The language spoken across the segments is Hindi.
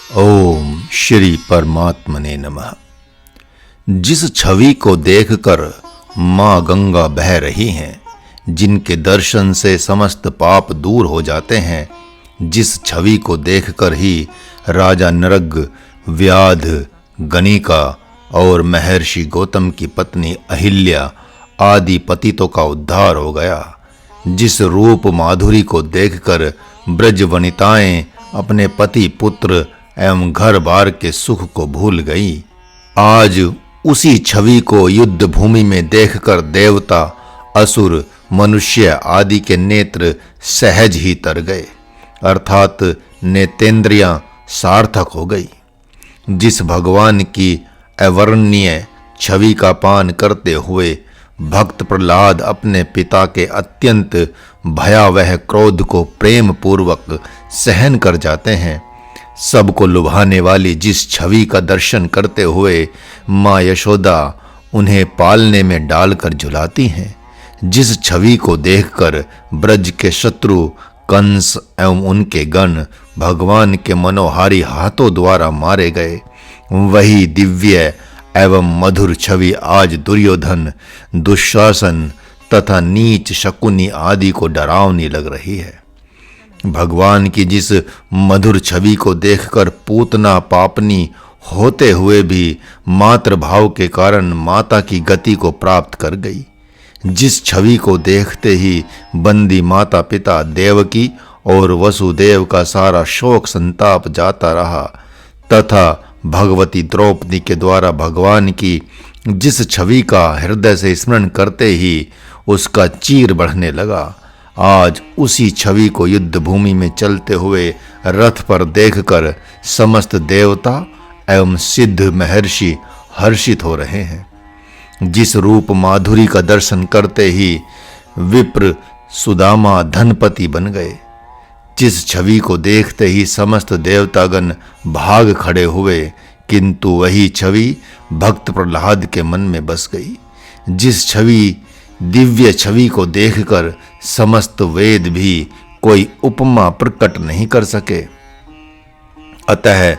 ओम श्री परमात्मने नमः। जिस छवि को देखकर माँ गंगा बह रही हैं, जिनके दर्शन से समस्त पाप दूर हो जाते हैं, जिस छवि को देखकर ही राजा नरग, व्याध, गणिका और महर्षि गौतम की पत्नी अहिल्या आदि पतितों का उद्धार हो गया, जिस रूप माधुरी को देखकर ब्रज वनिताएं अपने पति, पुत्र एवं घर बार के सुख को भूल गई, आज उसी छवि को युद्ध भूमि में देखकर देवता, असुर, मनुष्य आदि के नेत्र सहज ही तर गए, अर्थात नेतेंद्रियां सार्थक हो गई। जिस भगवान की अवर्णनीय छवि का पान करते हुए भक्त प्रहलाद अपने पिता के अत्यंत भयावह क्रोध को प्रेम पूर्वक सहन कर जाते हैं, सबको लुभाने वाली जिस छवि का दर्शन करते हुए माँ यशोदा उन्हें पालने में डालकर झुलाती हैं, जिस छवि को देखकर ब्रज के शत्रु कंस एवं उनके गण भगवान के मनोहारी हाथों द्वारा मारे गए, वही दिव्य एवं मधुर छवि आज दुर्योधन, दुशासन तथा नीच शकुनी आदि को डरावनी लग रही है। भगवान की जिस मधुर छवि को देखकर पूतना पापनी होते हुए भी मातृभाव के कारण माता की गति को प्राप्त कर गई, जिस छवि को देखते ही बंदी माता पिता देवकी और वसुदेव का सारा शोक संताप जाता रहा, तथा भगवती द्रौपदी के द्वारा भगवान की जिस छवि का हृदय से स्मरण करते ही उसका चीर बढ़ने लगा, आज उसी छवि को युद्ध भूमि में चलते हुए रथ पर देखकर समस्त देवता एवं सिद्ध महर्षि हर्षित हो रहे हैं। जिस रूप माधुरी का दर्शन करते ही विप्र सुदामा धनपति बन गए, जिस छवि को देखते ही समस्त देवतागण भाग खड़े हुए, किंतु वही छवि भक्त प्रहलाद के मन में बस गई, जिस दिव्य छवि को देखकर समस्त वेद भी कोई उपमा प्रकट नहीं कर सके, अतः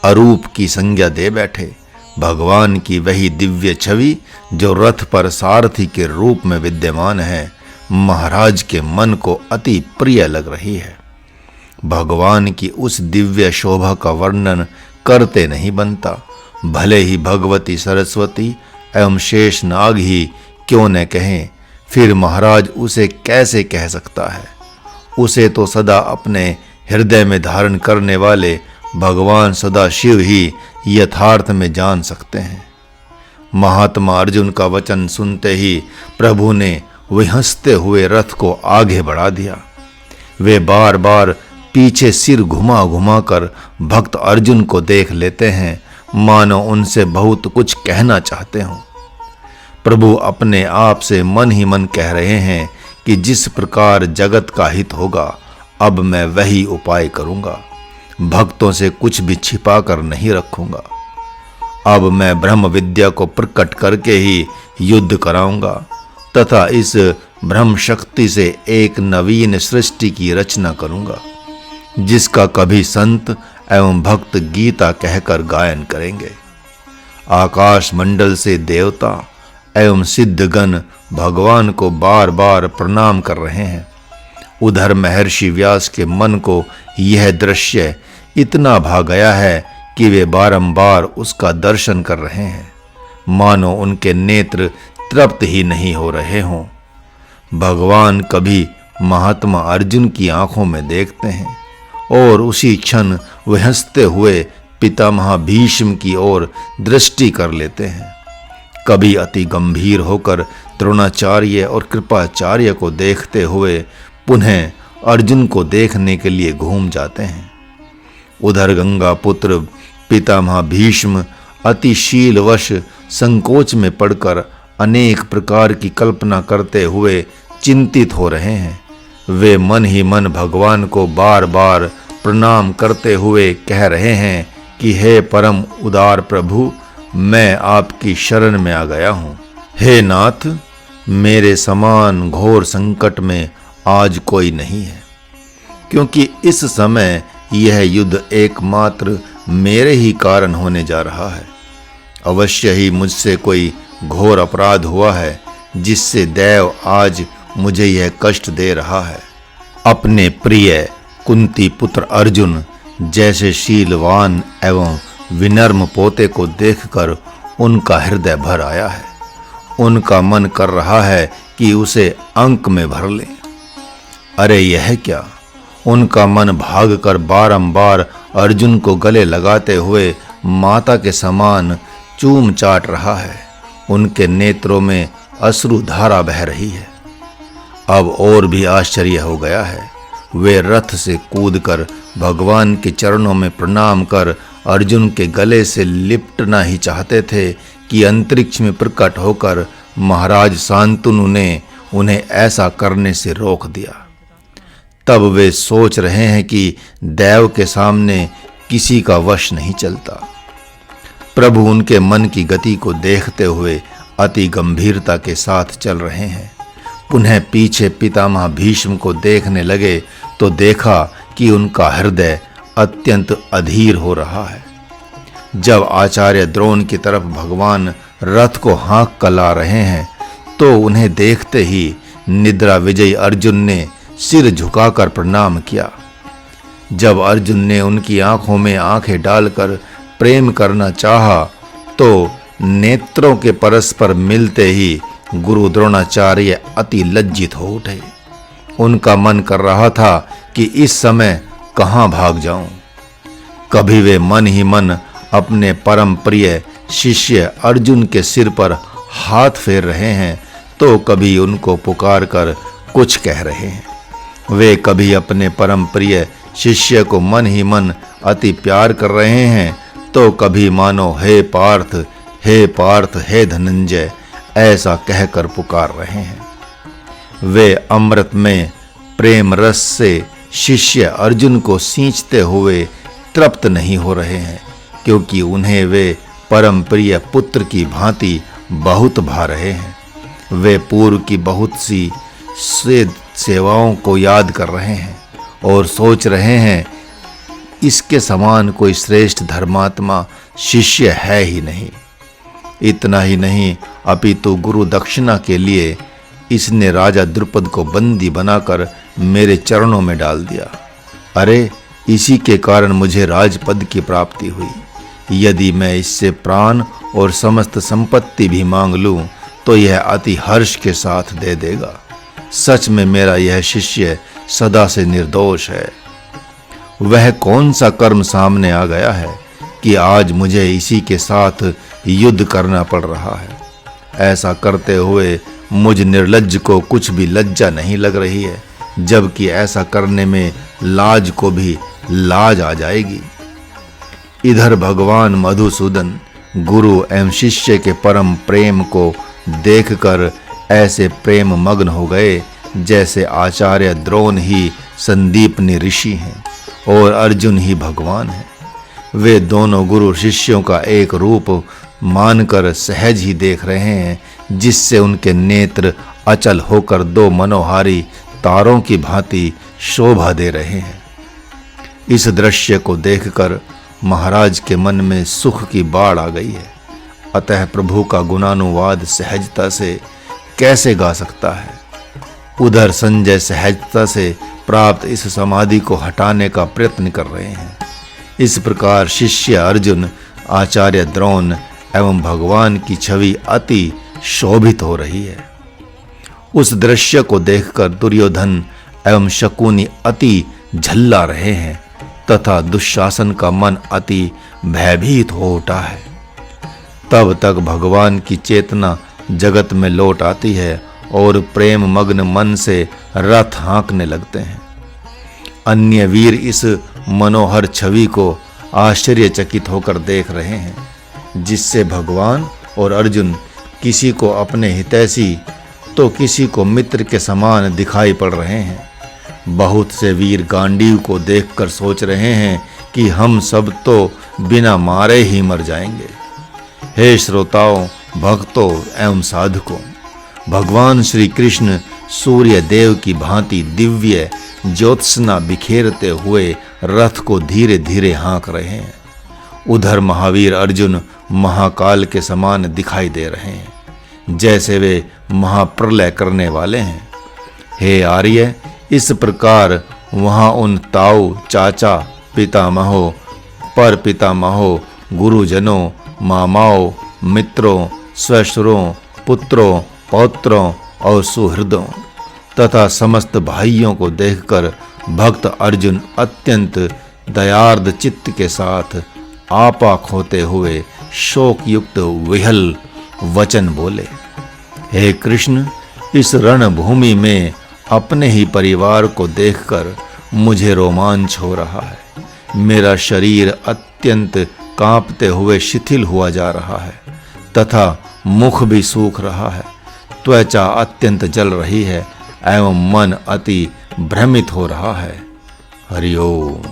अरूप की संज्ञा दे बैठे। भगवान की वही दिव्य छवि जो रथ पर सारथी के रूप में विद्यमान है, महाराज के मन को अति प्रिय लग रही है। भगवान की उस दिव्य शोभा का वर्णन करते नहीं बनता, भले ही भगवती सरस्वती एवं शेष नाग ही क्यों न कहें, फिर महाराज उसे कैसे कह सकता है। उसे तो सदा अपने हृदय में धारण करने वाले भगवान सदा शिव ही यथार्थ में जान सकते हैं। महात्मा अर्जुन का वचन सुनते ही प्रभु ने विहंसते हुए रथ को आगे बढ़ा दिया। वे बार बार पीछे सिर घुमा घुमा कर भक्त अर्जुन को देख लेते हैं, मानो उनसे बहुत कुछ कहना चाहते हों। प्रभु अपने आप से मन ही मन कह रहे हैं कि जिस प्रकार जगत का हित होगा, अब मैं वही उपाय करूंगा, भक्तों से कुछ भी छिपा कर नहीं रखूंगा। अब मैं ब्रह्म विद्या को प्रकट करके ही युद्ध कराऊंगा तथा इस ब्रह्म शक्ति से एक नवीन सृष्टि की रचना करूंगा, जिसका कभी संत एवं भक्त गीता कहकर गायन करेंगे। आकाश मंडल से देवता एवं सिद्धगण भगवान को बार बार प्रणाम कर रहे हैं। उधर महर्षि व्यास के मन को यह दृश्य इतना भा गया है कि वे बारंबार उसका दर्शन कर रहे हैं, मानो उनके नेत्र तृप्त ही नहीं हो रहे हों। भगवान कभी महात्मा अर्जुन की आंखों में देखते हैं और उसी क्षण वे हंसते हुए पितामह भीष्म की ओर दृष्टि कर लेते हैं। कभी अति गंभीर होकर द्रोणाचार्य और कृपाचार्य को देखते हुए पुनः अर्जुन को देखने के लिए घूम जाते हैं। उधर गंगा पुत्र पितामह भीष्म अतिशीलवश संकोच में पड़कर अनेक प्रकार की कल्पना करते हुए चिंतित हो रहे हैं। वे मन ही मन भगवान को बार बार प्रणाम करते हुए कह रहे हैं कि हे परम उदार प्रभु, मैं आपकी शरण में आ गया हूँ। हे नाथ, मेरे समान घोर संकट में आज कोई नहीं है, क्योंकि इस समय यह युद्ध एकमात्र मेरे ही कारण होने जा रहा है। अवश्य ही मुझसे कोई घोर अपराध हुआ है जिससे दैव आज मुझे यह कष्ट दे रहा है। अपने प्रिय कुंती पुत्र अर्जुन जैसे शीलवान एवं विनम्र पोते को देखकर उनका हृदय भर आया है। उनका मन कर रहा है कि उसे अंक में भर लें। अरे यह क्या! उनका मन भागकर बारंबार अर्जुन को गले लगाते हुए माता के समान चूम चाट रहा है। उनके नेत्रों में अश्रु धारा बह रही है। अब और भी आश्चर्य हो गया है। वे रथ से कूदकर भगवान के चरणों में प्रणाम कर अर्जुन के गले से लिपटना ही चाहते थे कि अंतरिक्ष में प्रकट होकर महाराज शांतनु ने उन्हें ऐसा करने से रोक दिया। तब वे सोच रहे हैं कि दैव के सामने किसी का वश नहीं चलता। प्रभु उनके मन की गति को देखते हुए अति गंभीरता के साथ चल रहे हैं। पुनः पीछे पितामह भीष्म को देखने लगे तो देखा कि उनका हृदय अत्यंत अधीर हो रहा है। जब आचार्य द्रोण की तरफ भगवान रथ को हाँक कर ला रहे हैं तो उन्हें देखते ही निद्रा विजयी अर्जुन ने सिर झुकाकर प्रणाम किया। जब अर्जुन ने उनकी आंखों में आंखें डालकर प्रेम करना चाहा तो नेत्रों के परस्पर मिलते ही गुरु द्रोणाचार्य अति लज्जित हो उठे। उनका मन कर रहा था कि इस समय कहां भाग जाऊं। कभी वे मन ही मन अपने परम प्रिय शिष्य अर्जुन के सिर पर हाथ फेर रहे हैं तो कभी उनको पुकार कर कुछ कह रहे हैं। वे कभी अपने परम प्रिय शिष्य को मन ही मन अति प्यार कर रहे हैं तो कभी मानो हे पार्थ हे धनंजय ऐसा कहकर पुकार रहे हैं। वे अमृत में प्रेम रस से शिष्य अर्जुन को सींचते हुए तृप्त नहीं हो रहे हैं, क्योंकि उन्हें वे परम प्रिय पुत्र की भांति बहुत भा रहे हैं। वे पूर्व की बहुत सी सेवाओं को याद कर रहे हैं और सोच रहे हैं इसके समान कोई श्रेष्ठ धर्मात्मा शिष्य है ही नहीं। इतना ही नहीं, अपितु गुरु दक्षिणा के लिए इसने राजा द्रुपद को बंदी बनाकर मेरे चरणों में डाल दिया। अरे इसी के कारण मुझे राजपद की प्राप्ति हुई। यदि मैं इससे प्राण और समस्त संपत्ति भी मांग लूं तो यह अति हर्ष के साथ दे देगा। सच में मेरा यह शिष्य सदा से निर्दोष है। वह कौन सा कर्म सामने आ गया है कि आज मुझे इसी के साथ युद्ध करना पड़ रहा है। ऐसा करते हुए मुझ निर्लज्ज को कुछ भी लज्जा नहीं लग रही है, जबकि ऐसा करने में लाज को भी लाज आ जाएगी। इधर भगवान मधुसूदन गुरु एवं शिष्य के परम प्रेम को देखकर ऐसे प्रेम मग्न हो गए जैसे आचार्य द्रोण ही संदीपनी ऋषि हैं और अर्जुन ही भगवान हैं। वे दोनों गुरु शिष्यों का एक रूप मानकर सहज ही देख रहे हैं, जिससे उनके नेत्र अचल होकर दो मनोहारी तारों की भांति शोभा दे रहे हैं। इस दृश्य को देखकर महाराज के मन में सुख की बाढ़ आ गई है। अतः प्रभु का गुणानुवाद सहजता से कैसे गा सकता है। उधर संजय सहजता से प्राप्त इस समाधि को हटाने का प्रयत्न कर रहे हैं। इस प्रकार शिष्य अर्जुन, आचार्य द्रोण एवं भगवान की छवि अति शोभित हो रही है। उस दृश्य को देखकर दुर्योधन एवं शकुनी अति झल्ला रहे हैं तथा दुशासन का मन अति भयभीत हो उठा है। तब तक भगवान की चेतना जगत में लौट आती है और प्रेम मग्न मन से रथ हाँकने लगते हैं। अन्य वीर इस मनोहर छवि को आश्चर्यचकित होकर देख रहे हैं, जिससे भगवान और अर्जुन किसी को अपने हितैषी तो किसी को मित्र के समान दिखाई पड़ रहे हैं। बहुत से वीर गांडीव को देखकर सोच रहे हैं कि हम सब तो बिना मारे ही मर जाएंगे। हे श्रोताओं, भक्तों एवं साधकों, भगवान श्री कृष्ण सूर्य देव की भांति दिव्य ज्योत्सना बिखेरते हुए रथ को धीरे धीरे हाँक रहे हैं। उधर महावीर अर्जुन महाकाल के समान दिखाई दे रहे हैं, जैसे वे महाप्रलय करने वाले हैं। हे आर्य, इस प्रकार वहां उन ताऊ, चाचा, पितामहों, पर पितामहों, गुरुजनों, मामाओं, मित्रों, ससुरों, पुत्रों, पौत्रों और सुहृदों तथा समस्त भाइयों को देखकर भक्त अर्जुन अत्यंत दयार्द चित्त के साथ आपा खोते हुए शोक युक्त विहल वचन बोले। हे कृष्ण, इस रणभूमि में अपने ही परिवार को देखकर मुझे रोमांच हो रहा है। मेरा शरीर अत्यंत कांपते हुए शिथिल हुआ जा रहा है तथा मुख भी सूख रहा है। त्वचा अत्यंत जल रही है एवं मन अति भ्रमित हो रहा है। हरि ओम।